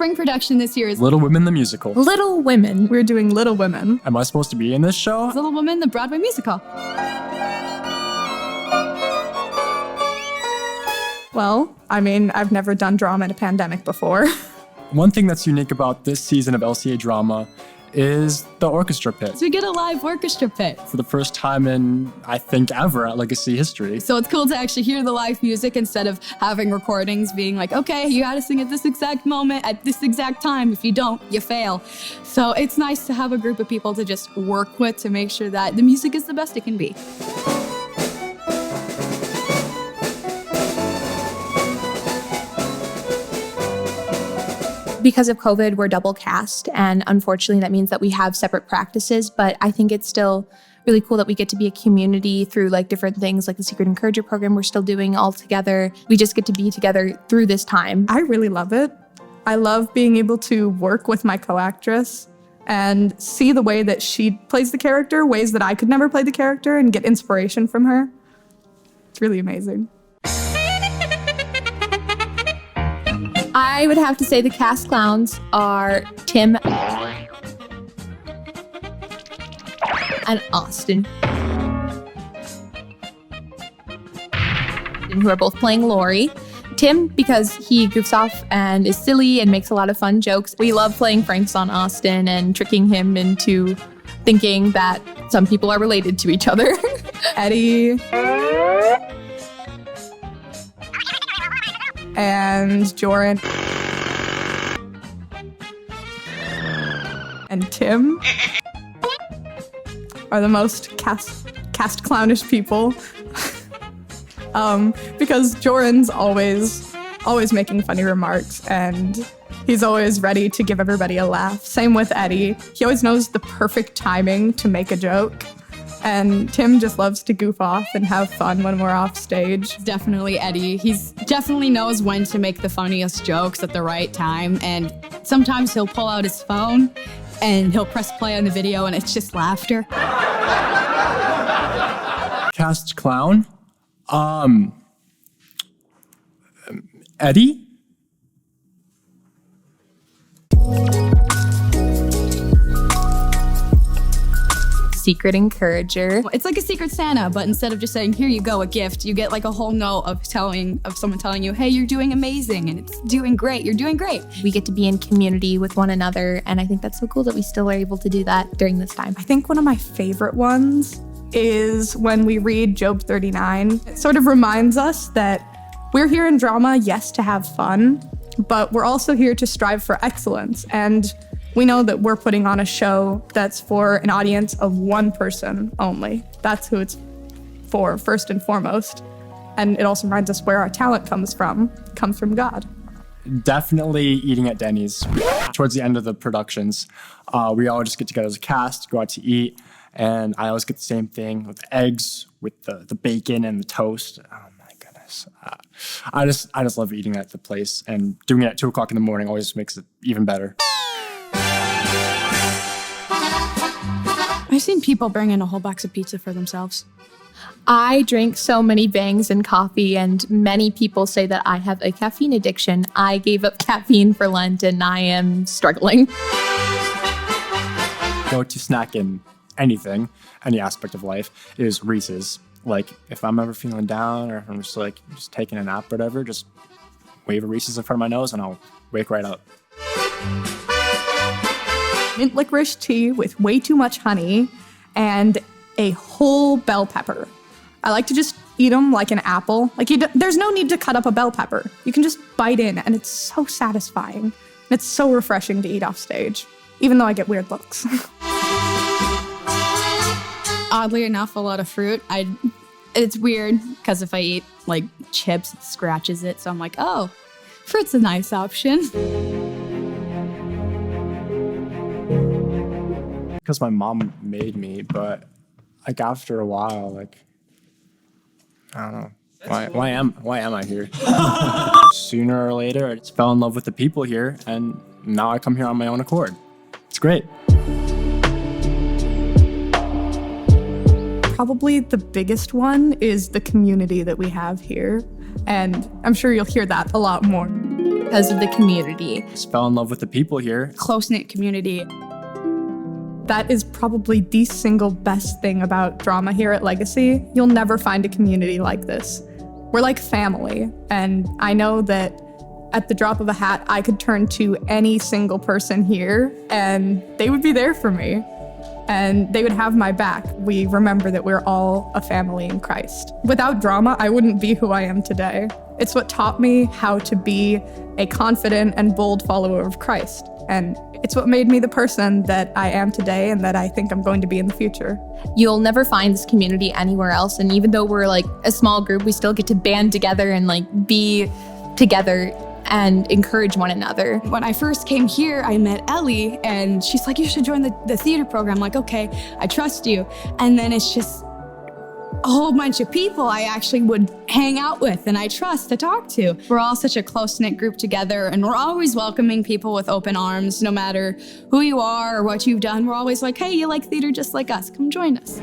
spring production this year is Little Women the Musical. Little Women. We're doing Little Women. Am I supposed to be in this show? Little Women, the Broadway musical. Well, I mean, I've never done drama in a pandemic before. One thing that's unique about this season of LCA drama is the orchestra pit. So we get a live orchestra pit. For the first time in, I think, ever at Legacy history. So it's cool to actually hear the live music instead of having recordings being like, okay, you gotta sing at this exact moment, at this exact time. If you don't, you fail. So it's nice to have a group of people to just work with to make sure that the music is the best it can be. Because of COVID, we're double cast, and unfortunately that means that we have separate practices, but I think it's still really cool that we get to be a community through like different things like the Secret Encourager program we're still doing all together. We just get to be together through this time. I really love it. I love being able to work with my co-actress and see the way that she plays the character, ways that I could never play the character, and get inspiration from her. It's really amazing. I would have to say the cast clowns are Tim and Austin, who are both playing Lori. Tim, because he goofs off and is silly and makes a lot of fun jokes. We love playing pranks on Austin and tricking him into thinking that some people are related to each other. Eddie and Joran and Tim are the most cast clownish people. Because Joran's always making funny remarks, and he's always ready to give everybody a laugh. Same with Eddie. He always knows the perfect timing to make a joke. And Tim just loves to goof off and have fun when we're off stage. Definitely Eddie. He's definitely knows when to make the funniest jokes at the right time. And sometimes he'll pull out his phone and he'll press play on the video and it's just laughter. Cast clown? Eddie? Secret Encourager. It's like a Secret Santa, but instead of just saying, here you go, a gift, you get like a whole note of someone telling you, hey, you're doing amazing and it's doing great, you're doing great. We get to be in community with one another, and I think that's so cool that we still are able to do that during this time. I think one of my favorite ones is when we read Job 39. It sort of reminds us that we're here in drama, yes, to have fun, but we're also here to strive for excellence. And we know that we're putting on a show that's for an audience of one person only. That's who it's for, first and foremost. And it also reminds us where our talent comes from. It comes from God. Definitely eating at Denny's. Towards the end of the productions, we all just get together as a cast, go out to eat, and I always get the same thing with the eggs, with the bacon and the toast. Oh my goodness. I just love eating at the place, and doing it at 2 o'clock in the morning always makes it even better. I've seen people bring in a whole box of pizza for themselves. I drink so many bangs and coffee, and many people say that I have a caffeine addiction. I gave up caffeine for Lent, and I am struggling. Go to snack in anything, any aspect of life, is Reese's. Like, if I'm ever feeling down, or if I'm just taking a nap or whatever, just wave a Reese's in front of my nose and I'll wake right up. Mint licorice tea with way too much honey and a whole bell pepper. I like to just eat them like an apple. There's no need to cut up a bell pepper. You can just bite in, and it's so satisfying. And it's so refreshing to eat off stage, even though I get weird looks. Oddly enough, a lot of fruit. It's weird because if I eat like chips, it scratches it. So I'm like, oh, fruit's a nice option. Because my mom made me, but like after a while, like, I don't know. Why am I here? Sooner or later, I just fell in love with the people here, and now I come here on my own accord. It's great. Probably the biggest one is the community that we have here, and I'm sure you'll hear that a lot more. because of the community. Just fell in love with the people here. Close-knit community. That is probably the single best thing about drama here at Legacy. You'll never find a community like this. We're like family, and I know that at the drop of a hat, I could turn to any single person here and they would be there for me and they would have my back. We remember that we're all a family in Christ. Without drama, I wouldn't be who I am today. It's what taught me how to be a confident and bold follower of Christ. And it's what made me the person that I am today and that I think I'm going to be in the future. You'll never find this community anywhere else. And even though we're like a small group, we still get to band together and like be together and encourage one another. When I first came here, I met Ellie and she's like, you should join the theater program. I'm like, okay, I trust you. And then it's just a whole bunch of people I actually would hang out with and I trust to talk to. We're all such a close-knit group together and we're always welcoming people with open arms, no matter who you are or what you've done. We're always like, hey, you like theater just like us, come join us.